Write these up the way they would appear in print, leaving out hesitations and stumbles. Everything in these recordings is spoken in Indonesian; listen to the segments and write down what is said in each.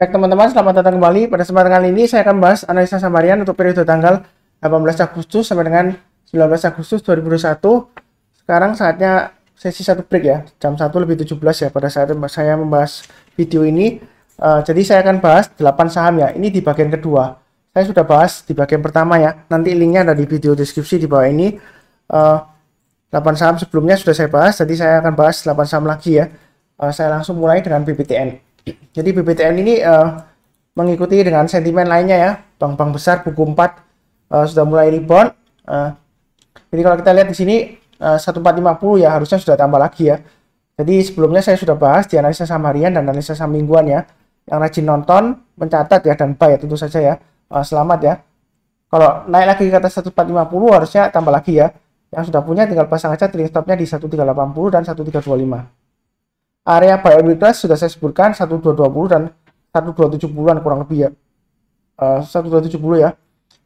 Baik teman-teman, selamat datang kembali. Pada kesempatan kali ini saya akan bahas analisa saham harian untuk periode tanggal 18 Agustus sampai dengan 19 Agustus 2021. Sekarang saatnya sesi satu break ya, jam 1 lebih 17 ya pada saat saya membahas video ini. Jadi saya akan bahas 8 saham ya, ini di bagian kedua. Saya sudah bahas di bagian pertama ya, nanti linknya ada di video deskripsi di bawah ini. 8 saham sebelumnya sudah saya bahas, jadi saya akan bahas 8 saham lagi ya. Saya langsung mulai dengan BBTN. Jadi BBTN ini mengikuti dengan sentimen lainnya ya, bank-bank besar buku 4 sudah mulai rebound. Jadi kalau kita lihat di sini 1450 ya, harusnya sudah tambah lagi ya. Jadi sebelumnya saya sudah bahas di analisa saham harian dan analisa saham mingguan ya. Yang rajin nonton, mencatat ya, dan buy ya, tentu saja ya. Selamat ya. Kalau naik lagi ke atas 1450 harusnya tambah lagi ya. Yang sudah punya tinggal pasang aja trailing stopnya di 1380 dan 1325. Area buy and weakness sudah saya sebutkan 1220 dan 1270-an kurang lebih ya. 1270 ya.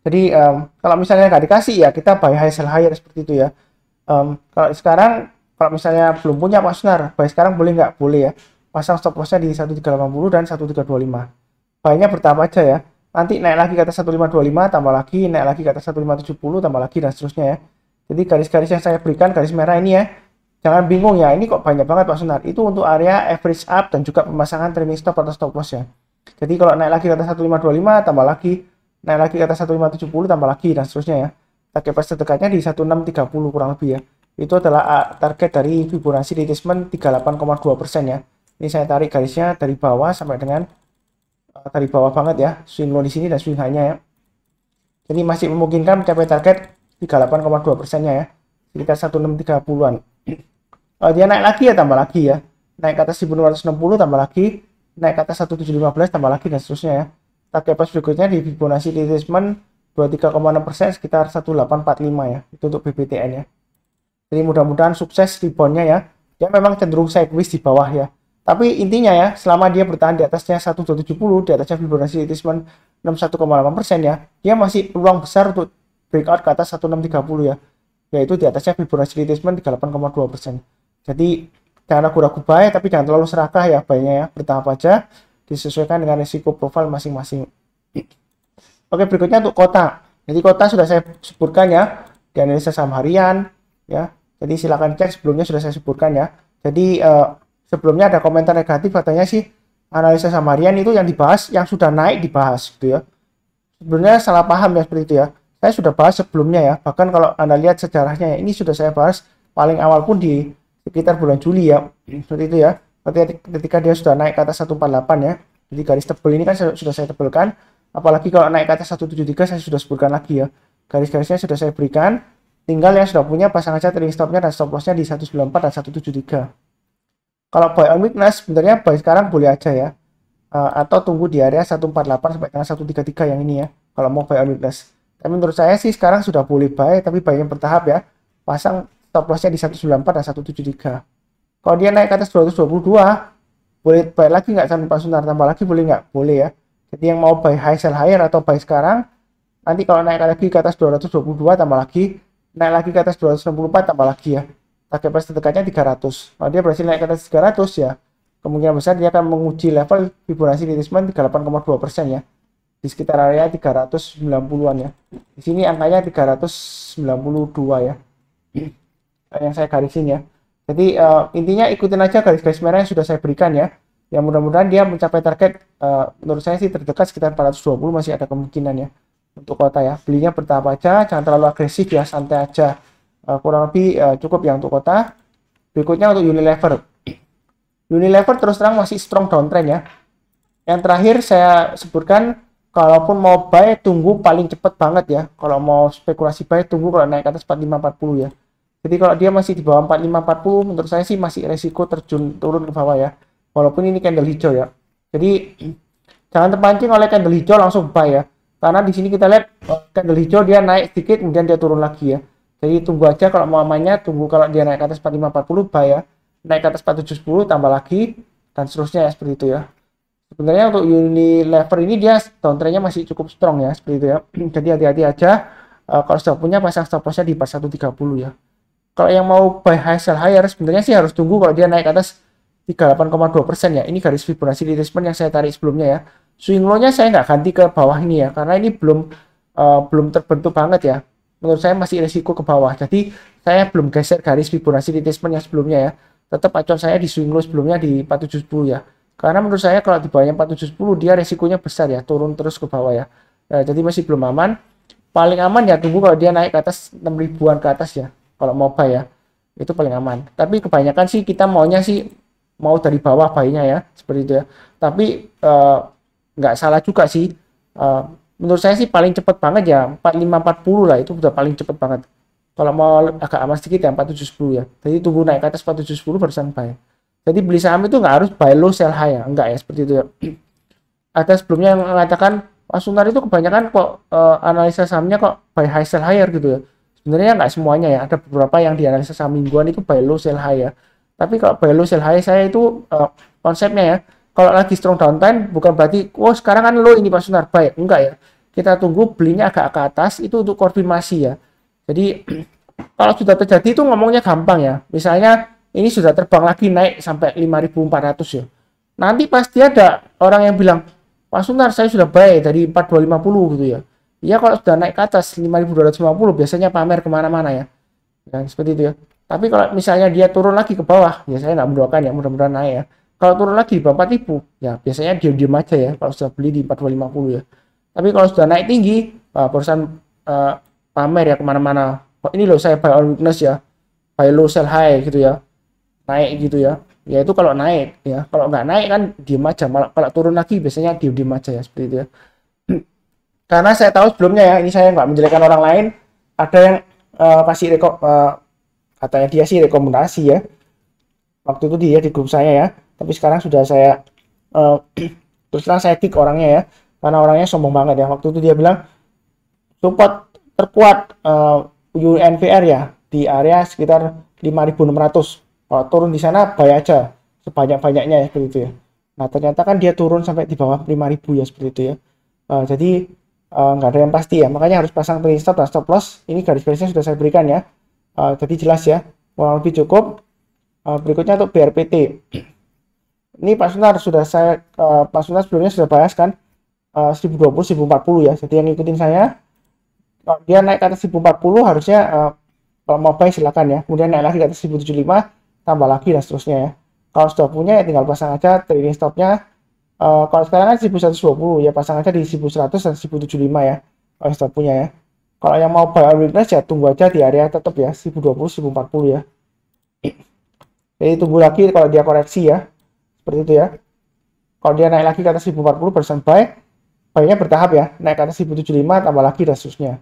Jadi kalau misalnya nggak dikasih ya kita buy high sell higher seperti itu ya. Kalau sekarang kalau misalnya belum punya Pak Sunar, buy sekarang boleh nggak? Boleh ya. Pasang stop lossnya di 1380 dan 1325. Buy-nya bertahap aja ya. Nanti naik lagi ke atas 1525 tambah lagi, naik lagi ke atas 1570 tambah lagi dan seterusnya ya. Jadi garis-garis yang saya berikan, garis merah ini ya. Jangan bingung ya, ini kok banyak banget Pak Sunar. Itu untuk area average up dan juga pemasangan trailing stop atau stop loss ya. Jadi kalau naik lagi ke atas 1525 tambah lagi, naik lagi ke atas 1570 tambah lagi dan seterusnya ya. Target price terdekatnya di 1630 kurang lebih ya. Itu adalah target dari Fibonacci retracement 38,2% ya. Ini saya tarik garisnya dari bawah sampai dengan dari bawah banget ya. Swing low di sini dan swing high-nya ya. Jadi masih memungkinkan mencapai target 38,2%-nya ya. Sekitar 1630-an. Dia naik lagi ya tambah lagi ya, naik ke atas 1260 tambah lagi, naik ke atas 1715 tambah lagi dan seterusnya ya. Target price berikutnya di Fibonacci retracement 23,6% sekitar 1845 ya, itu untuk BBTN ya. Jadi mudah-mudahan sukses reboundnya ya. Dia memang cenderung sideways di bawah ya, tapi intinya ya selama dia bertahan di atasnya 1270, di atasnya Fibonacci retracement 61,8% ya, dia masih peluang besar untuk breakout ke atas 1630 ya, yaitu di atasnya Fibonacci retracement 38,2%. Jadi jangan ragu-ragu buy, tapi jangan terlalu serakah ya buy-nya ya, bertahap aja, disesuaikan dengan risiko profil masing-masing. Oke, berikutnya untuk kota. Jadi kota sudah saya sebutkan ya di analisa saham harian ya. Jadi silakan cek, sebelumnya sudah saya sebutkan ya. Jadi sebelumnya ada komentar negatif katanya sih analisa saham harian itu yang dibahas yang sudah naik dibahas gitu ya. Sebenarnya salah paham ya seperti itu ya. Saya sudah bahas sebelumnya ya. Bahkan kalau Anda lihat sejarahnya ya, ini sudah saya bahas paling awal pun di sekitar bulan Juli ya, seperti itu ya. Ketika dia sudah naik ke atas 148 ya, jadi garis tebal ini kan sudah saya tebelkan. Apalagi kalau naik ke atas 173 saya sudah sebutkan lagi ya, garis-garisnya sudah saya berikan. Tinggal yang sudah punya pasang aja trailing stopnya dan stop lossnya di 194 dan 173. Kalau buy on weakness sebenarnya buy sekarang boleh aja ya, atau tunggu di area 148 sampai dengan 133 yang ini ya, kalau mau buy on weakness. Tapi menurut saya sih sekarang sudah boleh buy, tapi buy yang bertahap ya, pasang stop lossnya di 194 dan 173. Kalau dia naik ke atas 222, boleh buy lagi nggak sampai Pak Sunar? Tambah lagi boleh nggak? Boleh ya. Jadi yang mau buy high sell higher atau buy sekarang, nanti kalau naik lagi ke atas 222 tambah lagi, naik lagi ke atas 264 tambah lagi ya. Target price terdekatnya 300. Kalau dia berhasil naik ke atas 300 ya, kemungkinan besar dia akan menguji level Fibonacci retracement 38,2% ya. Di sekitar area 390-an ya. Di sini angkanya 392 ya. Yang saya garisin ya. Jadi intinya ikutin aja garis-garis merah yang sudah saya berikan ya. Yang mudah-mudahan dia mencapai target, menurut saya sih terdekat sekitar 420 masih ada kemungkinan ya untuk kota ya. Belinya bertahap aja, jangan terlalu agresif ya, santai aja. Kurang lebih cukup ya untuk kota. Berikutnya untuk Unilever. Unilever terus terang masih strong downtrend ya. Yang terakhir saya sebutkan, kalaupun mau buy tunggu paling cepat banget ya. Kalau mau spekulasi buy tunggu kalau naik ke atas 4540 ya. Jadi kalau dia masih di bawah 4540, menurut saya sih masih resiko terjun turun ke bawah ya. Walaupun ini candle hijau ya. Jadi jangan terpancing oleh candle hijau langsung buy ya. Karena di sini kita lihat candle hijau dia naik sedikit kemudian dia turun lagi ya. Jadi tunggu aja kalau mau amannya, tunggu kalau dia naik ke atas 4540 buy ya. Naik ke atas 4710 tambah lagi dan seterusnya ya, seperti itu ya. Sebenarnya untuk Unilever ini dia downtrendnya masih cukup strong ya, seperti itu ya. Jadi hati-hati aja. Kalau sudah punya pasang stop lossnya di 4130 ya. Kalau yang mau buy high sell higher sebenarnya sih harus tunggu kalau dia naik ke atas 38,2% ya. Ini garis Fibonacci retracement yang saya tarik sebelumnya ya. swing low-nya saya nggak ganti ke bawah ini ya, karena ini belum terbentuk banget ya. Menurut saya masih risiko ke bawah. Jadi saya belum geser garis Fibonacci retracement yang sebelumnya ya. Tetap acuan saya di swing low sebelumnya di 4710 ya. Karena menurut saya kalau di bawahnya 4710 dia risikonya besar ya, turun terus ke bawah ya. Jadi masih belum aman. Paling aman ya tunggu kalau dia naik ke atas 6 ribuan ke atas ya. Kalau mau buy ya, itu paling aman. Tapi kebanyakan sih kita maunya sih mau dari bawah buy-nya ya, seperti itu ya. Tapi nggak salah juga sih. Menurut saya sih paling cepet banget ya 4540 lah, itu udah paling cepet banget. Kalau mau agak aman sedikit ya 4710 ya. Jadi tunggu naik ke atas 4710 barusan buy. Jadi beli saham itu nggak harus buy low sell high ya, enggak ya, seperti itu ya. Ada sebelumnya yang mengatakan Pak Sunar itu kebanyakan kok analisa sahamnya kok buy high sell higher gitu ya. Sebenarnya nggak semuanya ya, ada beberapa yang dianalisa saham mingguan itu buy low sell high ya. Tapi kalau buy low sell high saya itu konsepnya ya, kalau lagi strong downtrend bukan berarti sekarang kan low ini Pak Sunar buy, enggak ya. Kita tunggu belinya agak ke atas itu untuk konfirmasi ya. Jadi kalau sudah terjadi itu ngomongnya gampang ya. Misalnya ini sudah terbang lagi naik sampai 5.400 ya. Nanti pasti ada orang yang bilang, Pak Sunar saya sudah buy dari 4250 gitu ya. Ya kalau sudah naik ke atas 5.250 biasanya pamer kemana-mana ya. Dan seperti itu ya. Tapi kalau misalnya dia turun lagi ke bawah, ya saya nggak mendoakan ya, mudah-mudahan naik ya. Kalau turun lagi di bawah 4.000, ya biasanya diam-diam aja ya kalau sudah beli di 4250 ya. Tapi kalau sudah naik tinggi, perusahaan pamer ya kemana-mana. Ini loh saya buy on weakness ya, buy low sell high gitu ya, naik gitu ya. Ya itu kalau naik ya, kalau nggak naik kan diem aja. Malah kalau turun lagi biasanya diem aja ya, seperti itu ya. Karena saya tahu sebelumnya ya, ini saya nggak menjelekkan orang lain, ada yang kasih katanya dia sih rekomendasi ya. Waktu itu dia di grup saya ya, tapi sekarang sudah saya terus terang saya kick orangnya ya, karena orangnya sombong banget ya. Waktu itu dia bilang support terkuat UNVR ya di area sekitar 5.600. Kalau turun di sana buy aja sebanyak-banyaknya ya, seperti itu ya. Nah ternyata kan dia turun sampai di bawah 5.000 ya, seperti itu ya. Jadi nggak ada yang pasti ya, makanya harus pasang trailing stop dan stop loss. Ini garis-garisnya sudah saya berikan ya. Jadi jelas ya, kurang lebih cukup. Berikutnya untuk BRPT. Ini Pak Sunar sudah saya Pak Sunar sebelumnya sudah bahas kan 1020 1040 ya. Jadi yang ngikutin saya, kalau dia naik ke atas 1040 harusnya kalau mau buy silakan ya. Kemudian naik lagi ke atas 1075 tambah lagi dan seterusnya ya. Kalau sudah punya ya tinggal pasang aja trailing stopnya. Kalau sekarang kan 1120 ya, pasang aja di 1100 dan 1075 ya. Kalau sudah punya ya. Kalau yang mau buy on weakness ya tunggu aja di area tetap ya 1020 1040 ya. Jadi tunggu lagi kalau dia koreksi ya. Seperti itu ya. Kalau dia naik lagi ke atas 1040 persen buy-nya bertahap ya. Naik ke atas 1075 tambah lagi dan seterusnya.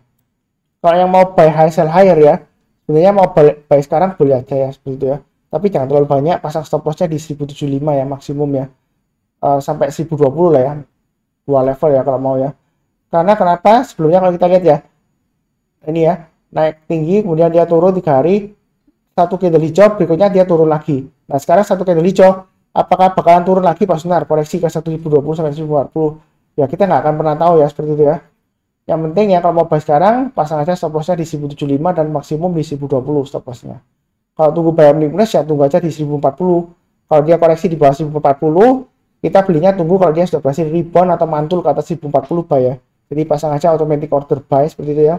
Kalau yang mau buy high sell higher ya, sebenarnya mau buy sekarang boleh aja ya, seperti itu ya. Tapi jangan terlalu banyak, pasang stop loss-nya di 1075 ya maksimum ya. Sampai 1020 lah ya. Dua level ya kalau mau ya. Karena kenapa? Sebelumnya kalau kita lihat ya. Ini ya, naik tinggi kemudian dia turun 3 hari, satu candle hijau, berikutnya dia turun lagi. Nah, sekarang satu candle hijau, apakah bakalan turun lagi Pak Sunar? Koreksi ke 1020 sampai 1040. Ya kita nggak akan pernah tahu ya, seperti itu ya. Yang penting ya kalau mau buy sekarang pasang aja stop lossnya di 1075 dan maksimum di 1020 stop lossnya. Kalau tunggu buy on weakness ya tunggu aja di 1040. Kalau dia koreksi di bawah 1040, kita belinya tunggu kalau dia sudah berhasil rebound atau mantul ke atas 1040 buy ya. Jadi pasang aja automatic order buy seperti itu ya.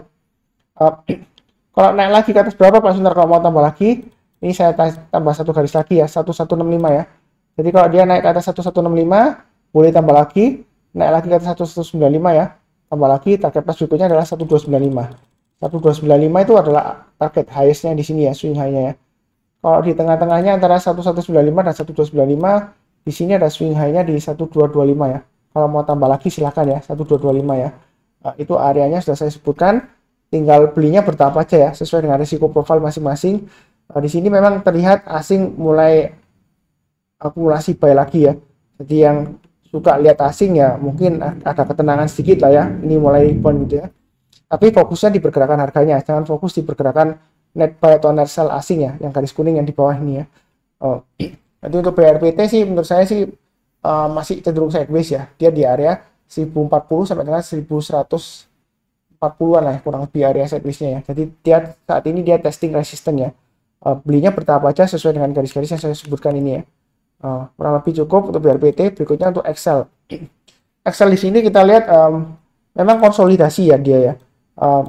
Kalau naik lagi ke atas berapa Pak Sunar? Kalau mau tambah lagi, ini saya tambah satu garis lagi ya, 1165 ya. Jadi kalau dia naik ke atas 1165, boleh tambah lagi, naik lagi ke atas 1195 ya. Tambah lagi, target price berikutnya adalah 1295. 1295 itu adalah target highest-nya di sini ya, swing high-nya ya. Kalau di tengah-tengahnya antara 1195 dan 1295, di sini ada swing high-nya di 1225 ya. Kalau mau tambah lagi silahkan ya, 1225 ya. Itu areanya sudah saya sebutkan. Tinggal belinya bertahap aja ya, sesuai dengan risiko profil masing-masing. Di sini memang terlihat asing mulai akumulasi buy lagi ya. Jadi yang suka lihat asing ya mungkin ada ketenangan sedikit lah ya. Ini mulai rebound gitu ya. Tapi fokusnya di pergerakan harganya, jangan fokus di pergerakan net buy atau net sell asing ya, yang garis kuning yang di bawah ini ya. Jadi untuk BRPT sih menurut saya sih masih cenderung sideways ya. Dia di area 1040 sampai dengan 1140-an lah ya, kurang lebih area sideways-nya ya. Jadi dia saat ini dia testing resisten ya. Belinya bertahap aja sesuai dengan garis-garis yang saya sebutkan ini ya. Kurang lebih cukup untuk BRPT. Berikutnya untuk Excel. Excel di sini kita lihat memang konsolidasi ya dia ya.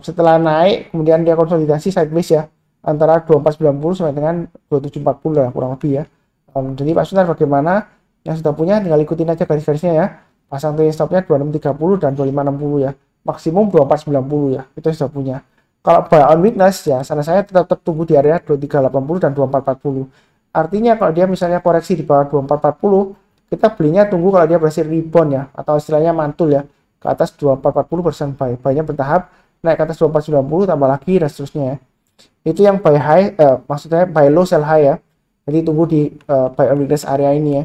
Setelah naik kemudian dia konsolidasi sideways ya antara 2490 sampai dengan 2740 lah kurang lebih ya. Jadi Pak Sunar bagaimana yang sudah punya tinggal ikutin aja garis-garisnya ya. Pasang trailing stopnya 2630 dan 2560 ya. Maksimum 2490 ya. Itu sudah punya. Kalau buy on weakness ya saran saya tetap tunggu di area 2380 dan 2440. Artinya kalau dia misalnya koreksi di bawah 2440 kita belinya tunggu kalau dia berhasil rebound ya atau istilahnya mantul ya ke atas 2440% buy-nya bertahap naik ke atas 2490 tambah lagi dan seterusnya ya. Itu yang buy high maksudnya buy low sell high ya. Jadi tunggu di buy on weakness area ini ya.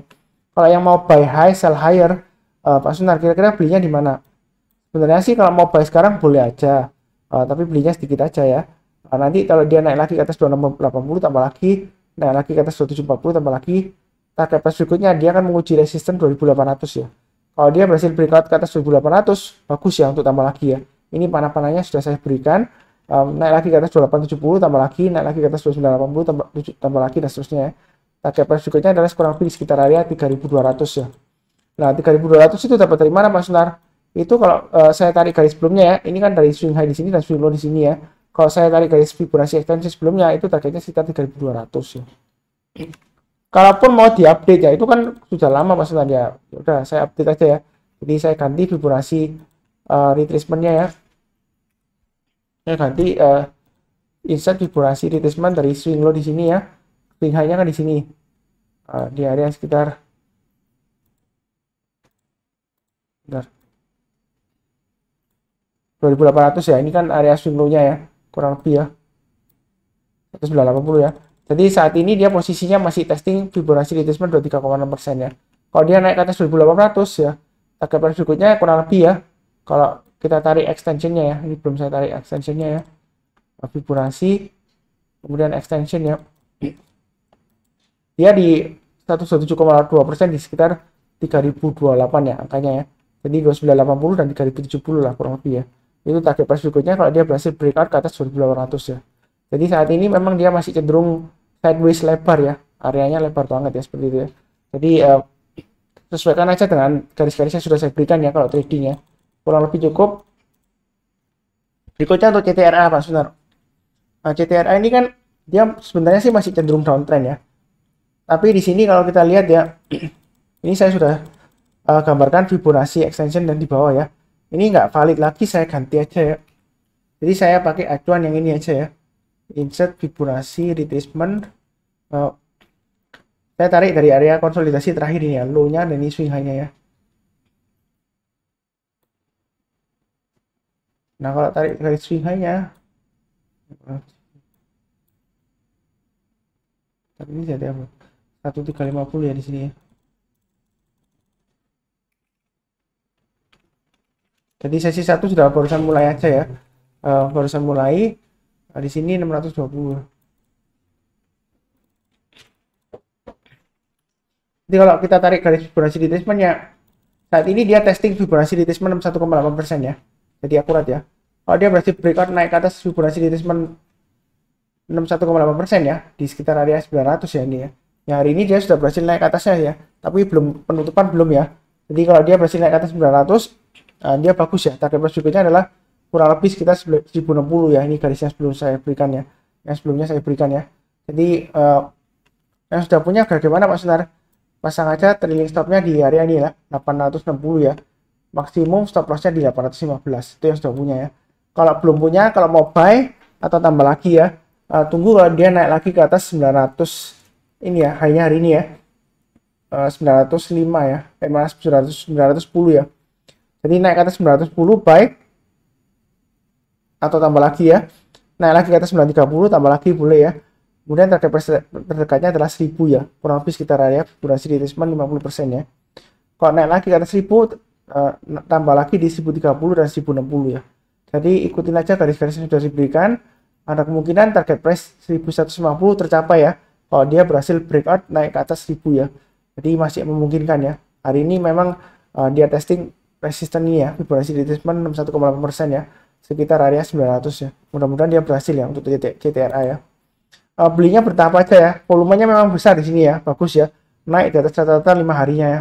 Kalau yang mau buy high sell higher Pak Sunar kira-kira belinya di mana? Sebenarnya sih kalau mau buy sekarang boleh aja. Tapi belinya sedikit aja ya. Nanti kalau dia naik lagi ke atas 2680 tambah lagi naik lagi ke atas 2740 tambah lagi target price berikutnya dia akan menguji resisten 2800 ya. Kalau dia berhasil breakout ke atas 2800 bagus ya untuk tambah lagi ya. Ini panah-panahnya sudah saya berikan. Naik lagi ke atas 2870 tambah lagi, naik lagi ke atas 2980 tambah lagi dan seterusnya ya. Target price berikutnya adalah kurang lebih di sekitar area 3200 ya. Nah 3200 itu dapat dari mana Mas Sunar? Itu kalau saya tarik garis sebelumnya ya, ini kan dari swing high di sini dan swing low di sini ya. Kalau saya tarik garis Fibonacci extension sebelumnya itu targetnya sekitar 3200 ya. Kalaupun mau diupdate ya itu kan sudah lama maksudnya ya. Udah saya update aja ya. Jadi saya ganti Fibonacci retracement-nya ya. Saya ganti insert Fibonacci retracement dari swing low di sini ya. Swing high-nya kan di sini. Di area sekitar 2800 ya. Ini kan area swing low-nya ya. Kurang lebih ya. 1980 ya. Jadi saat ini dia posisinya masih testing Fibonacci retracement 23,6% ya. Kalau dia naik ke atas 2800 ya, target price berikutnya kurang lebih ya. Kalau kita tarik extensionnya ya, ini belum saya tarik extensionnya ya. Fibonacci, kemudian extension ya. Dia di 117,2% di sekitar 3028 ya angkanya ya. Jadi 2980 dan 3070 lah kurang lebih ya. Itu target price berikutnya kalau dia berhasil breakout ke atas 2800 ya. Jadi saat ini memang dia masih cenderung sideways lebar ya, areanya lebar banget ya seperti itu ya. Jadi sesuaikan aja dengan garis-garis yang sudah saya berikan ya kalau trading ya. Kurang lebih cukup. Berikutnya untuk CTRA Pak Sunar. Nah, CTRA ini kan dia sebenarnya sih masih cenderung downtrend ya. Tapi di sini kalau kita lihat ya, ini saya sudah gambarkan Fibonacci extension dan di bawah ya. Ini nggak valid lagi, saya ganti aja ya. Jadi saya pakai acuan yang ini aja ya. Insert Fibonacci retracement. Saya tarik dari area konsolidasi terakhir ini ya, low-nya dan ini swing high-nya ya. Nah kalau tarik dari swing high-nya, tapi ini jadi apa? 1350 ya di sini ya. Jadi sesi 1 sudah barusan mulai aja ya. Barusan mulai. Nah, di sini 620. Jadi kalau kita tarik garis Fibonacci retracement-nya, saat ini dia testing Fibonacci retracement 61,8% ya. Jadi akurat ya. Kalau dia berhasil breakout naik ke atas Fibonacci retracement 61,8% ya, di sekitar area 900 ya ini ya. Ya hari ini dia sudah berhasil naik ke atasnya ya, tapi belum penutupan belum ya. Jadi kalau dia berhasil naik ke atas 900, dia bagus ya. Target price berikutnya adalah kurang lebih sekitar 1060 ya. Ini garisnya sebelum saya berikan ya. Yang sebelumnya saya berikan ya. Jadi yang sudah punya bagaimana Pak Sunar? Pasang aja trailing stopnya di area ini ya, 860 ya. Maksimum stop lossnya di 815. Itu yang sudah punya ya. Kalau belum punya, kalau mau buy atau tambah lagi ya, tunggu kalau dia naik lagi ke atas 900 ini ya, high-nya hari ini ya. 905 ya. 910 ya. Jadi naik ke atas 910 buy atau tambah lagi ya. Naik lagi ke atas 930 tambah lagi boleh ya. Kemudian target price terdekatnya adalah 1000 ya. Kurang lebih sekitar area durasi retracement 50% ya. Kalau naik lagi ke atas 1000 tambah lagi di 1030 dan 1060 ya. Jadi ikutin aja garis-garis yang sudah diberikan. Ada kemungkinan target price 1150 tercapai ya. Kalau dia berhasil breakout naik ke atas 1000 ya. Jadi masih memungkinkan ya. Hari ini memang dia testing resisten ini ya. Fibonacci retracement 61,8% ya. Sekitar area 900 ya. Mudah-mudahan dia berhasil ya untuk CTRA ya. Belinya bertahap aja ya. Volumenya memang besar di sini ya. Bagus ya. Naik di atas catatan 5 harinya ya.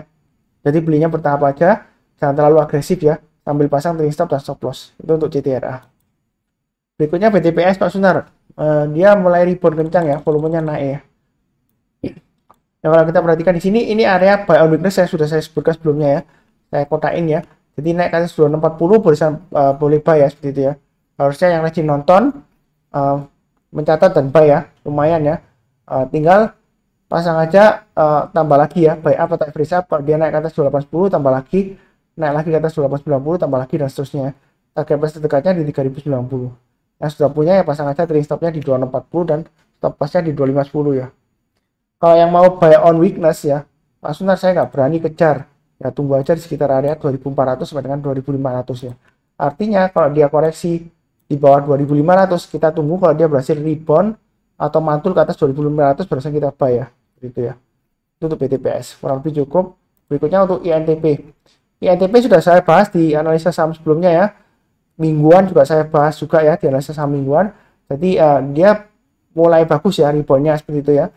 Jadi belinya bertahap aja. jangan terlalu agresif ya, sambil pasang trailing stop dan stop loss. Itu untuk CTRA. Berikutnya BTPS Pak Sunar. Dia mulai rebound kencang ya, volumenya naik ya. Ya kalau kita perhatikan di sini, ini area buy on weakness saya sudah sebutkan sebelumnya ya. Saya kotain ya. Jadi naik ke atas 2640 boleh buy ya, seperti itu ya. Harusnya yang rajin nonton mencatat dan buy ya, lumayan ya. Tinggal pasang aja, tambah lagi ya, buy up atau average up. Kalau dia naik ke atas 2810 tambah lagi, naik lagi ke atas 2890 tambah lagi, dan seterusnya. Target price terdekatnya di 3090. Yang sudah punya ya pasang aja trailing stopnya di 2640 dan stop lossnya di 2510 ya. Kalau yang mau buy on weakness ya, Pak Sunar saya nggak berani kejar. Ya tunggu aja di sekitar area 2400 sampai dengan 2500 ya. Artinya kalau dia koreksi di bawah 2500, kita tunggu kalau dia berhasil rebound atau mantul ke atas 2500 barusan kita buy ya. Gitu ya. Itu untuk BTPS. Kurang lebih cukup. Berikutnya untuk INTP. INTP sudah saya bahas di analisa saham sebelumnya ya. Mingguan juga saya bahas juga ya di analisa saham mingguan. Jadi dia mulai bagus ya reboundnya seperti itu ya.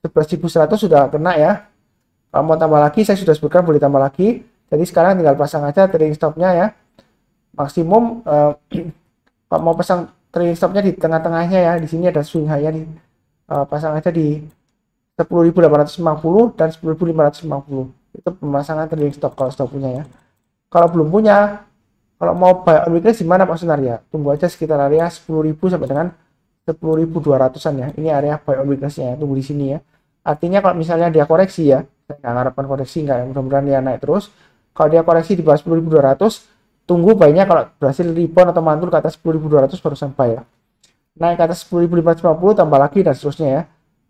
11.100 sudah kena ya. Kalau mau tambah lagi saya sudah sebutkan boleh tambah lagi. Jadi sekarang tinggal pasang aja trailing stopnya ya. Maksimum kalau mau pasang trailing stopnya di tengah-tengahnya ya. Di sini ada swing high-nya di pasang aja di 10.850 dan 10.550. Itu pemasangan trailing stop kalau sudah punya ya. Kalau belum punya, kalau mau buy on weakness di mana Pak Sunar ya? Tunggu aja sekitar area 10.000 sampai dengan 10.200-an ya. Ini area buy on weakness-nya ya. Tunggu di sini ya. Artinya kalau misalnya dia koreksi ya, saya nggak harapkan koreksi, nggak, mudah-mudahan dia naik terus. Kalau dia koreksi di bawah 10.200, tunggu buy-nya kalau berhasil rebound atau mantul ke atas 10.200 baru sampai ya. Naik ke atas 10.550 tambah lagi dan seterusnya ya.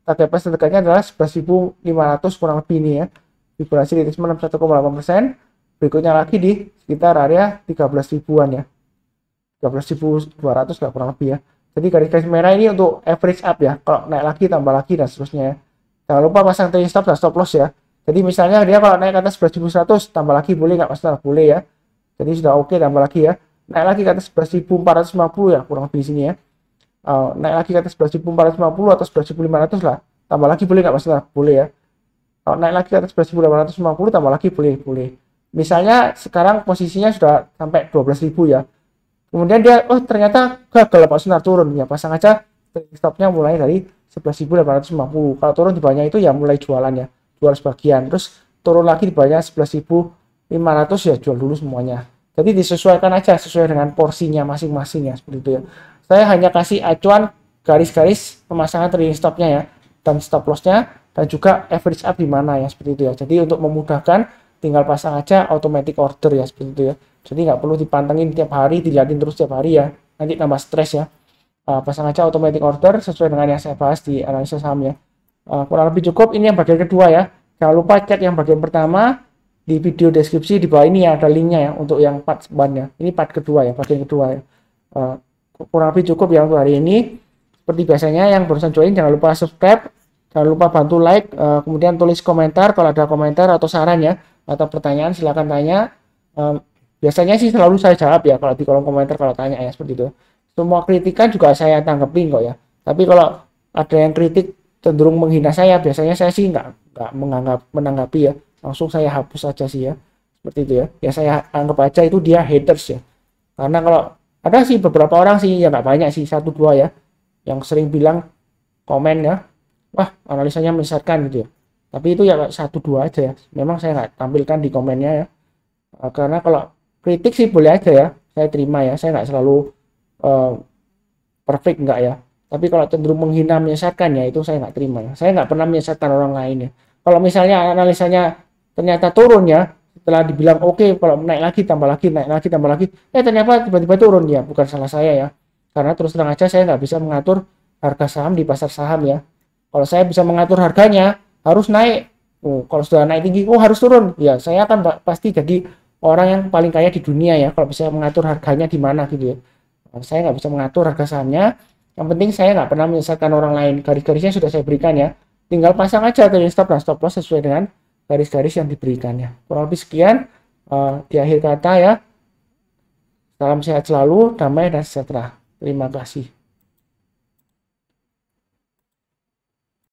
Target price terdekatnya adalah 11.500 kurang lebih ini ya. Vibrasi di atas 61,8%. Berikutnya lagi di sekitar area 13.000-an ya. 13.200 lah kurang lebih ya. Jadi garis-garis merah ini untuk average up ya. Kalau naik lagi tambah lagi dan seterusnya ya. Jangan lupa pasang trailing stop dan stop loss ya. Jadi misalnya dia kalau naik ke atas 11.100 tambah lagi boleh nggak Mas? Boleh ya. Jadi sudah oke, tambah lagi ya. Naik lagi ke atas 11.450 ya kurang lebih di sini ya. Naik lagi ke atas 11.450 atau 11.500 lah. Tambah lagi boleh nggak Mas? Boleh ya. Kalau naik lagi ke atas 11.850 tambah lagi boleh. Misalnya sekarang posisinya sudah sampai 12.000 ya. Kemudian dia ternyata gagal Pak Sunar turun ya, pasang aja stopnya mulai dari 11.850. Kalau turun di bawahnya itu ya mulai jualan ya, jual sebagian, terus turun lagi di bawahnya 11.500 ya jual dulu semuanya. Jadi disesuaikan aja sesuai dengan porsinya masing-masing ya, seperti itu ya. Saya hanya kasih acuan garis-garis pemasangan trailing stopnya ya, dan stop lossnya, dan juga average up di mana ya, seperti itu ya. Jadi untuk memudahkan tinggal pasang aja automatic order ya, seperti itu ya. Jadi nggak perlu dipantengin tiap hari, dilihatin terus tiap hari ya, nanti tambah stres ya. Pasang aja automatic order sesuai dengan yang saya bahas di analisa saham ya. Kurang lebih cukup. Ini yang bagian kedua ya. Jangan lupa cek yang bagian pertama di video deskripsi di bawah ini ya, ada linknya ya untuk yang part sebannya. Ini part kedua ya, bagian kedua ya. Kurang lebih cukup ya untuk hari ini. Seperti biasanya yang barusan join jangan lupa subscribe, jangan lupa bantu like, kemudian tulis komentar kalau ada komentar atau saran ya, atau pertanyaan silakan tanya. Biasanya sih selalu saya jawab ya kalau di kolom komentar kalau tanya ya, seperti itu. Semua kritikan juga saya tanggepin kok ya. Tapi kalau ada yang kritik cenderung menghina saya, biasanya saya sih nggak menanggapi ya. Langsung saya hapus aja sih ya. Seperti itu ya. Ya saya anggap aja itu dia haters ya. Karena kalau ada sih beberapa orang sih, ya nggak banyak sih, 1-2 ya, yang sering bilang komen ya, wah analisanya menyesatkan gitu ya. Tapi itu ya 1-2 aja ya. Memang saya nggak tampilkan di komennya ya. Karena kalau kritik sih boleh aja ya. Saya terima ya. Saya nggak selalu perfect enggak ya, tapi kalau cenderung menghina menyesatkan ya itu saya nggak terima ya. Saya nggak pernah menyesatkan orang lain ya. Kalau misalnya analisanya ternyata turun ya, setelah dibilang oke, kalau naik lagi tambah lagi, naik lagi tambah lagi, ternyata tiba-tiba turun ya, bukan salah saya ya, karena terus terang aja saya nggak bisa mengatur harga saham di pasar saham ya. Kalau saya bisa mengatur harganya harus naik, kalau sudah naik tinggi harus turun ya, saya akan pasti jadi orang yang paling kaya di dunia ya kalau bisa mengatur harganya di mana gitu ya. Saya nggak bisa mengatur harga sahamnya. Yang penting saya nggak pernah menyesatkan orang lain. Garis-garisnya sudah saya berikan ya. Tinggal pasang aja trailing stop dan stop loss sesuai dengan garis-garis yang diberikannya. Kurang lebih sekian di akhir kata ya. Salam sehat selalu, damai dan sejahtera. Terima kasih.